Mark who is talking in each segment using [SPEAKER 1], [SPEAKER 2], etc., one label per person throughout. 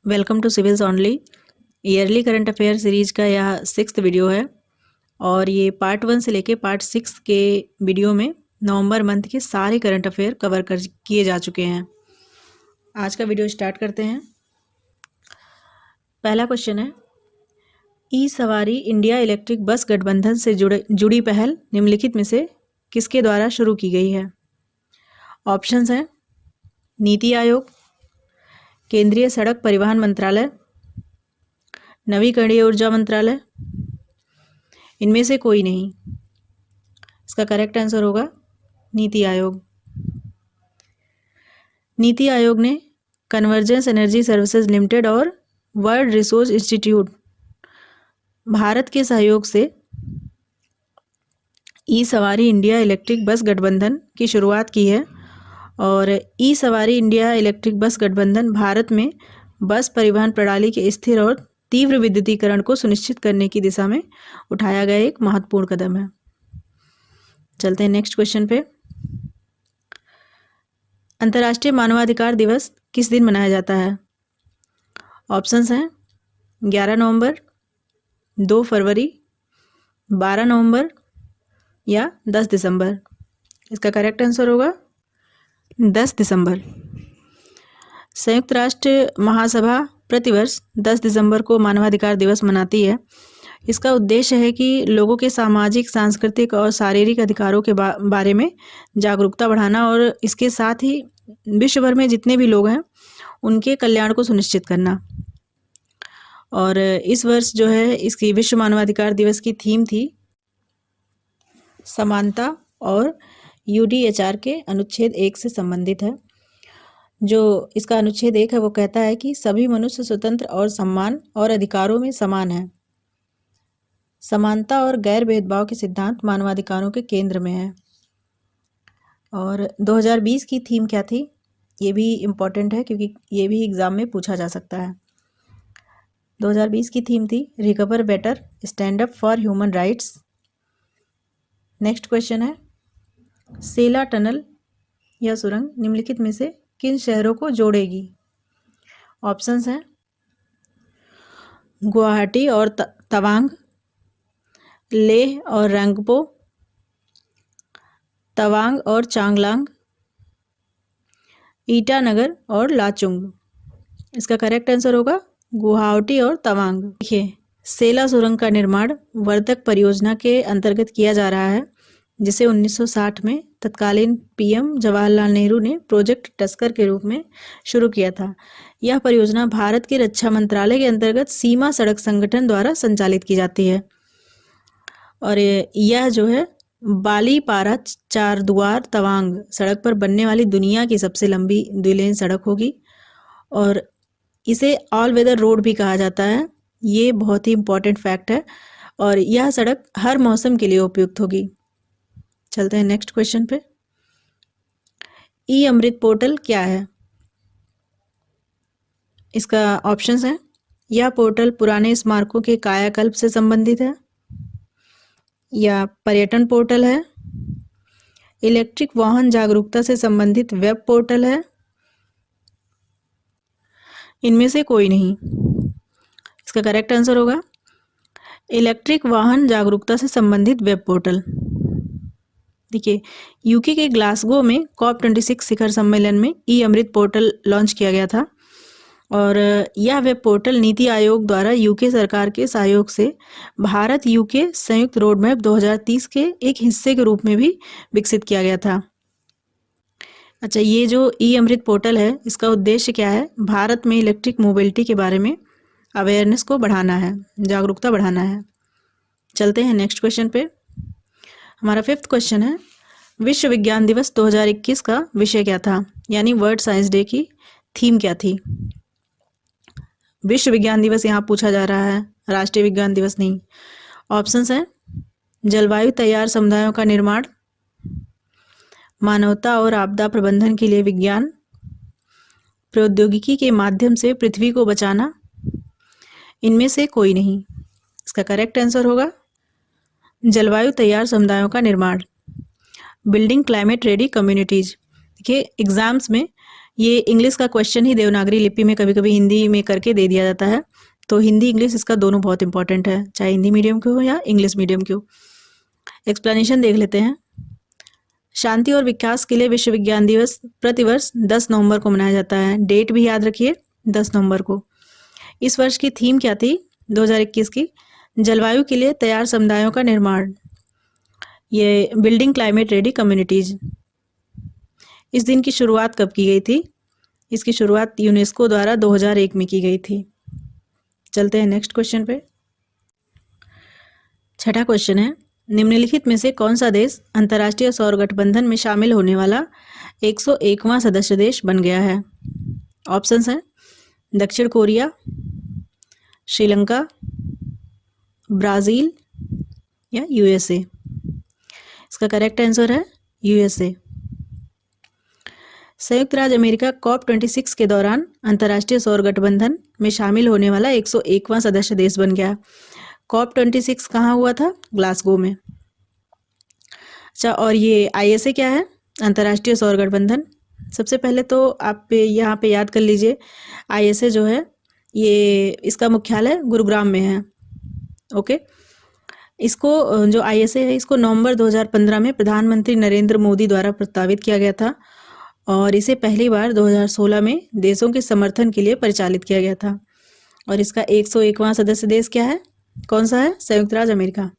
[SPEAKER 1] Welcome to civils only. Yearly current affair series का यह 6th video है और ये पार्ट 1 से लेके पार्ट 6 के वीडियो में नवंबर मंथ के सारे करंट अफेयर कवर किए जा चुके हैं। आज का वीडियो स्टार्ट करते हैं। पहला क्वेश्चन है, ई सवारी इंडिया इलेक्ट्रिक बस गठबंधन से जुड़ी पहल निम्नलिखित में से किसके द्वारा शुरू की गई है? ऑप्शंस हैं नीति आयोग, केंद्रीय सड़क परिवहन मंत्रालय, नवीकरणीय ऊर्जा मंत्रालय, इनमें से कोई नहीं। इसका करेक्ट आंसर होगा नीति आयोग। नीति आयोग ने कन्वर्जेंस एनर्जी सर्विसेज लिमिटेड और वर्ल्ड रिसोर्स इंस्टीट्यूट भारत के सहयोग से ई सवारी इंडिया इलेक्ट्रिक बस गठबंधन की शुरुआत की है और ई सवारी इंडिया इलेक्ट्रिक बस गठबंधन भारत में बस परिवहन प्रणाली के स्थिर और तीव्र विद्युतीकरण को सुनिश्चित करने की दिशा में उठाया गया एक महत्वपूर्ण कदम है। चलते हैं नेक्स्ट क्वेश्चन पे। अंतर्राष्ट्रीय मानवाधिकार दिवस किस दिन मनाया जाता है? ऑप्शंस हैं 11 नवंबर, 2 फरवरी, 12 नवंबर या 10 दिसंबर। इसका करेक्ट आंसर होगा 10 दिसंबर। संयुक्त राष्ट्र महासभा प्रतिवर्ष 10 दिसंबर को मानवाधिकार दिवस मनाती है। इसका उद्देश्य है कि लोगों के सामाजिक, सांस्कृतिक और शारीरिक अधिकारों के बारे में जागरूकता बढ़ाना और इसके साथ ही विश्व भर में जितने भी लोग हैं उनके कल्याण को सुनिश्चित करना। और इस वर्ष जो है इसकी विश्व मानवाधिकार दिवस की थीम थी समानता और यूडीएचआर के अनुच्छेद 1 से संबंधित है। जो इसका अनुच्छेद 1 है वो कहता है कि सभी मनुष्य स्वतंत्र और सम्मान और अधिकारों में समान हैं। समानता और गैर भेदभाव के सिद्धांत मानवाधिकारों के केंद्र में है। और 2020 की थीम क्या थी ये भी इम्पोर्टेंट है क्योंकि ये भी एग्ज़ाम में पूछा जा सकता है। 2020 की थीम थी recover better, stand up for human rights. Next question है, सेला टनल या सुरंग निम्नलिखित में से किन शहरों को जोड़ेगी? ऑप्शंस हैं गुवाहाटी और तवांग, लेह और रंगपो, तवांग और चांगलांग, ईटानगर और लाचुंग। इसका करेक्ट आंसर होगा गुवाहाटी और तवांग। देखिए, सेला सुरंग का निर्माण वर्धक परियोजना के अंतर्गत किया जा रहा है जिसे 1960 में तत्कालीन पीएम जवाहरलाल नेहरू ने प्रोजेक्ट टस्कर के रूप में शुरू किया था। यह परियोजना भारत के रक्षा मंत्रालय के अंतर्गत सीमा सड़क संगठन द्वारा संचालित की जाती है और यह जो है बालीपारा चारद्वार तवांग सड़क पर बनने वाली दुनिया की सबसे लंबी द्विलेन सड़क होगी और इसे ऑल वेदर रोड भी कहा जाता है। ये बहुत ही इम्पोर्टेंट फैक्ट है और यह सड़क हर मौसम के लिए उपयुक्त होगी। चलते हैं नेक्स्ट क्वेश्चन पे। ई अमृत पोर्टल क्या है? इसका ऑप्शंस हैं, यह पोर्टल पुराने स्मारकों के कायाकल्प से संबंधित है या पर्यटन पोर्टल है, इलेक्ट्रिक वाहन जागरूकता से संबंधित वेब पोर्टल है, इनमें से कोई नहीं। इसका करेक्ट आंसर होगा इलेक्ट्रिक वाहन जागरूकता से संबंधित वेब पोर्टल। देखिए, यूके के ग्लासगो में COP26 शिखर सम्मेलन में ई अमृत पोर्टल लॉन्च किया गया था और यह वेब पोर्टल नीति आयोग द्वारा यूके सरकार के सहयोग से भारत यूके संयुक्त रोड मैप 2030 के एक हिस्से के रूप में भी विकसित किया गया था। अच्छा, ये जो ई अमृत पोर्टल है इसका उद्देश्य क्या है? भारत में इलेक्ट्रिक मोबिलिटी के बारे में अवेयरनेस को बढ़ाना है, जागरूकता बढ़ाना है। चलते हैं नेक्स्ट क्वेश्चन पे। हमारा 5th क्वेश्चन है, विश्व विज्ञान दिवस 2021 का विषय क्या था? यानी वर्ल्ड साइंस डे की थीम क्या थी? विश्व विज्ञान दिवस यहाँ पूछा जा रहा है, राष्ट्रीय विज्ञान दिवस नहीं। ऑप्शंस हैं जलवायु तैयार समुदायों का निर्माण, मानवता और आपदा प्रबंधन के लिए विज्ञान, प्रौद्योगिकी के माध्यम से पृथ्वी को बचाना, इनमें से कोई नहीं। इसका करेक्ट आंसर होगा जलवायु तैयार समुदायों का निर्माण, बिल्डिंग क्लाइमेट रेडी कम्युनिटीज। देखिए, एग्जाम्स में ये इंग्लिश का क्वेश्चन ही देवनागरी लिपि में कभी कभी हिंदी में करके दे दिया जाता है, तो हिंदी इंग्लिश इसका दोनों बहुत इंपॉर्टेंट है, चाहे हिंदी मीडियम के हो या इंग्लिश मीडियम के हो। एक्सप्लेनेशन देख लेते हैं। शांति और विकास के लिए विश्व विज्ञान दिवस प्रतिवर्ष 10 नवंबर को मनाया जाता है। डेट भी याद रखिए, 10 नवंबर को। इस वर्ष की थीम क्या थी 2021 की? जलवायु के लिए तैयार समुदायों का निर्माण, ये बिल्डिंग क्लाइमेट रेडी कम्युनिटीज। इस दिन की शुरुआत कब की गई थी? इसकी शुरुआत यूनेस्को द्वारा 2001 में की गई थी। चलते हैं नेक्स्ट क्वेश्चन पे। छठा क्वेश्चन है, निम्नलिखित में से कौन सा देश अंतर्राष्ट्रीय सौर गठबंधन में शामिल होने वाला 101वां सदस्य देश बन गया है? ऑप्शंस हैं दक्षिण कोरिया, श्रीलंका, ब्राज़ील या यूएसए। इसका करेक्ट आंसर है यूएसए। संयुक्त राज्य अमेरिका COP26 के दौरान अंतर्राष्ट्रीय सौर गठबंधन में शामिल होने वाला 101वां सदस्य देश बन गया। COP26 कहाँ हुआ था? ग्लासगो में। अच्छा, और ये ISA क्या है? अंतर्राष्ट्रीय सौर गठबंधन। सबसे पहले तो आप यहाँ पे याद कर लीजिए, ISA जो है ये इसका मुख्यालय गुरुग्राम में है। ओके, इसको जो ISA है इसको नवंबर 2015 में प्रधानमंत्री नरेंद्र मोदी द्वारा प्रस्तावित किया गया था और इसे पहली बार 2016 में देशों के समर्थन के लिए परिचालित किया गया था। और इसका 101वां सदस्य देश क्या है? कौन सा है? संयुक्त राज्य अमेरिका।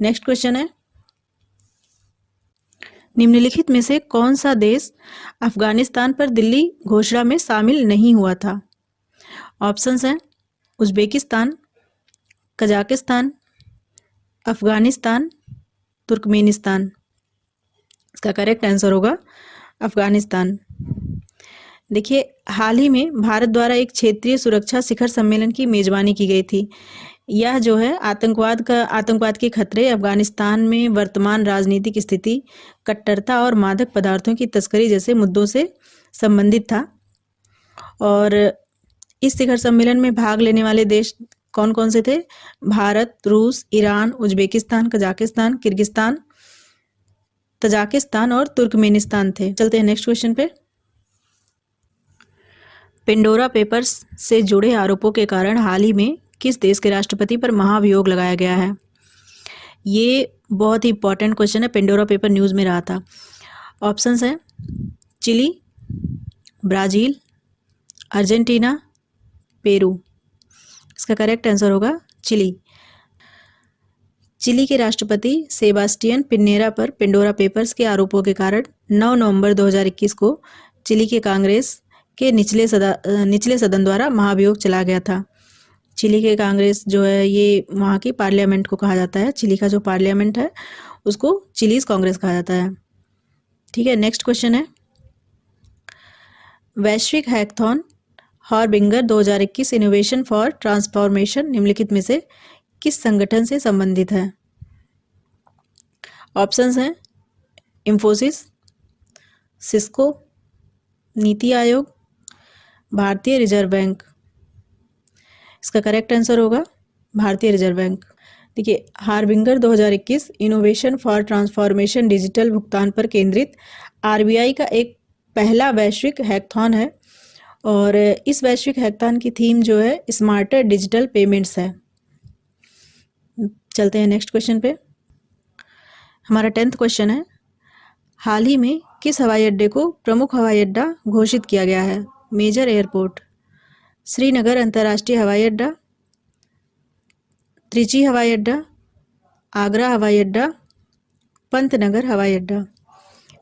[SPEAKER 1] नेक्स्ट क्वेश्चन है, निम्नलिखित में से कौन सा देश अफगानिस्तान पर दिल्ली घोषणा में शामिल नहीं हुआ था? ऑप्शंस हैं उज्बेकिस्तान, कजाकिस्तान, अफगानिस्तान, तुर्कमेनिस्तान। इसका करेक्ट आंसर होगा अफगानिस्तान। देखिए, हाल ही में भारत द्वारा एक क्षेत्रीय सुरक्षा शिखर सम्मेलन की मेजबानी की गई थी। यह जो है आतंकवाद के खतरे, अफगानिस्तान में वर्तमान राजनीतिक स्थिति, कट्टरता और मादक पदार्थों की तस्करी जैसे मुद्दों से संबंधित था। और इस शिखर सम्मेलन में भाग लेने वाले देश कौन कौन से थे? भारत, रूस, Iran, Uzbekistan, Kazakhstan, Kyrgyzstan, Tajikistan और तुर्कमेनिस्तान थे। चलते हैं नेक्स्ट क्वेश्चन पे। पेंडोरा पेपर्स से जुड़े आरोपों के कारण हाल ही में किस देश के राष्ट्रपति पर महाभियोग लगाया गया है? ये बहुत ही इंपॉर्टेंट क्वेश्चन है, पेंडोरा पेपर न्यूज़ में रहा था। ऑप्शंस हैं चिली, ब्राज़ील, अर्जेंटीना, पेरू। इसका करेक्ट आंसर होगा चिली। चिली के राष्ट्रपति सेबास्टियन पिन्नेरा पर पेंडोरा पेपर्स के आरोपों के कारण 9 नवंबर 2021 को चिली के कांग्रेस के निचले सदन द्वारा महाभियोग चला गया था। चिली के कांग्रेस जो है ये वहाँ की पार्लियामेंट को कहा जाता है। चिली का जो पार्लियामेंट है उसको चिलीज कांग्रेस कहा जाता है। ठीक है, नेक्स्ट क्वेश्चन है, वैश्विक hackathon harbinger 2021 innovation for transformation निम्नलिखित में से किस संगठन से संबंधित है? ऑप्शंस हैं इंफोसिस, सिस्को, नीति आयोग, भारतीय रिजर्व बैंक। इसका करेक्ट आंसर होगा भारतीय रिजर्व बैंक। देखिए, harbinger 2021 innovation for transformation digital भुगतान पर केंद्रित RBI का एक पहला वैश्विक हैकथॉन है और इस वैश्विक हैकथॉन की थीम जो है स्मार्टर डिजिटल पेमेंट्स है। चलते हैं नेक्स्ट क्वेश्चन पे। हमारा 10th क्वेश्चन है, हाल ही में किस हवाई अड्डे को प्रमुख हवाई अड्डा घोषित किया गया है? मेजर एयरपोर्ट, श्रीनगर अंतर्राष्ट्रीय हवाई अड्डा, त्रिची हवाई अड्डा, आगरा हवाई अड्डा, पंतनगर हवाई अड्डा।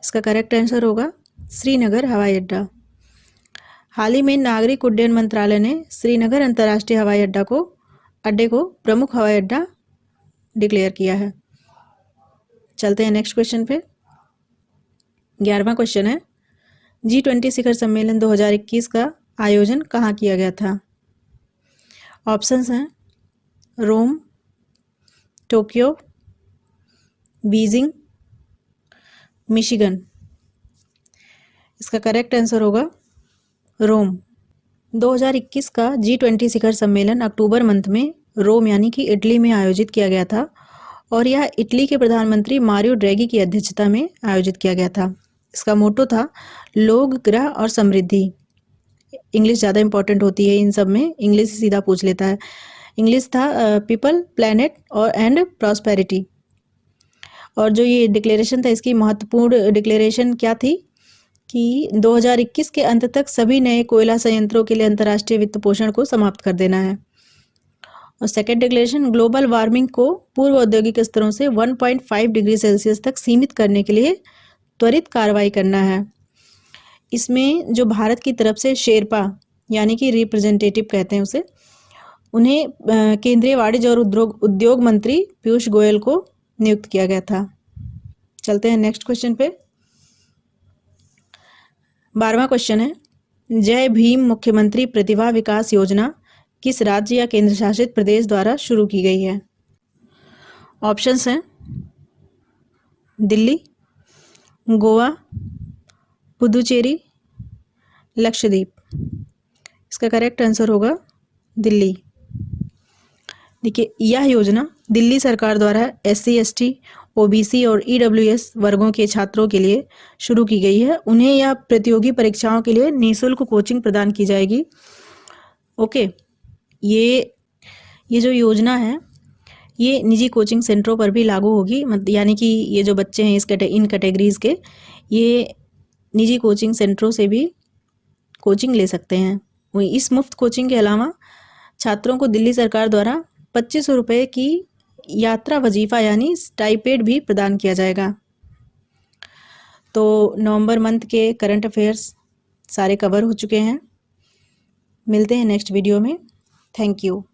[SPEAKER 1] इसका करेक्ट आंसर होगा श्रीनगर हवाई अड्डा। हाल ही में नागरिक उड्डयन मंत्रालय ने श्रीनगर अंतर्राष्ट्रीय हवाई अड्डे को प्रमुख हवाई अड्डा डिक्लेयर किया है। चलते हैं नेक्स्ट क्वेश्चन पे। 11वां क्वेश्चन है, G20 शिखर सम्मेलन 2021 का आयोजन कहाँ किया गया था? ऑप्शंस हैं रोम, टोक्यो, बीजिंग, मिशिगन। इसका करेक्ट आंसर होगा रोम। 2021 का G20 शिखर सम्मेलन अक्टूबर मंथ में रोम यानी कि इटली में आयोजित किया गया था और यह इटली के प्रधानमंत्री मारियो ड्रैगी की अध्यक्षता में आयोजित किया गया था। इसका मोटो था लोग, ग्रह और समृद्धि। इंग्लिश ज़्यादा इंपॉर्टेंट होती है इन सब में, इंग्लिश सीधा पूछ लेता है। इंग्लिश था पीपल, प्लैनेट और एंड प्रॉस्पेरिटी। और जो ये डिक्लेरेशन था, इसकी महत्वपूर्ण डिक्लेरेशन क्या थी कि 2021 के अंत तक सभी नए कोयला संयंत्रों के लिए अंतर्राष्ट्रीय वित्त पोषण को समाप्त कर देना है। और सेकेंड डिक्लेरेशन, ग्लोबल वार्मिंग को पूर्व औद्योगिक स्तरों से 1.5 डिग्री सेल्सियस तक सीमित करने के लिए त्वरित कार्रवाई करना है। इसमें जो भारत की तरफ से शेरपा यानी कि रिप्रेजेंटेटिव कहते हैं उसे, उन्हें केंद्रीय वाणिज्य और उद्योग मंत्री पीयूष गोयल को नियुक्त किया गया था। चलते हैं नेक्स्ट क्वेश्चन पे। 12वां क्वेश्चन है, जय भीम मुख्यमंत्री प्रतिभा विकास योजना किस राज्य या केंद्र शासित प्रदेश द्वारा शुरू की गई है? ऑप्शंस हैं दिल्ली, गोवा, पुदुचेरी, लक्षद्वीप। इसका करेक्ट आंसर होगा दिल्ली। देखिए, यह योजना दिल्ली सरकार द्वारा SC, ST, OBC और EWS वर्गों के छात्रों के लिए शुरू की गई है। उन्हें यह प्रतियोगी परीक्षाओं के लिए निःशुल्क कोचिंग प्रदान की जाएगी। ओके, ये जो योजना है ये निजी कोचिंग सेंटरों पर भी लागू होगी, यानी कि ये जो बच्चे हैं इन कैटेगरीज के, ये निजी कोचिंग सेंटरों से भी कोचिंग ले सकते हैं। वहीं इस मुफ्त कोचिंग के अलावा छात्रों को दिल्ली सरकार द्वारा 2500 रुपये की यात्रा वजीफा यानी स्टाइपेंड भी प्रदान किया जाएगा। तो नवंबर मंथ के करंट अफेयर्स सारे कवर हो चुके हैं। मिलते हैं नेक्स्ट वीडियो में। Thank you.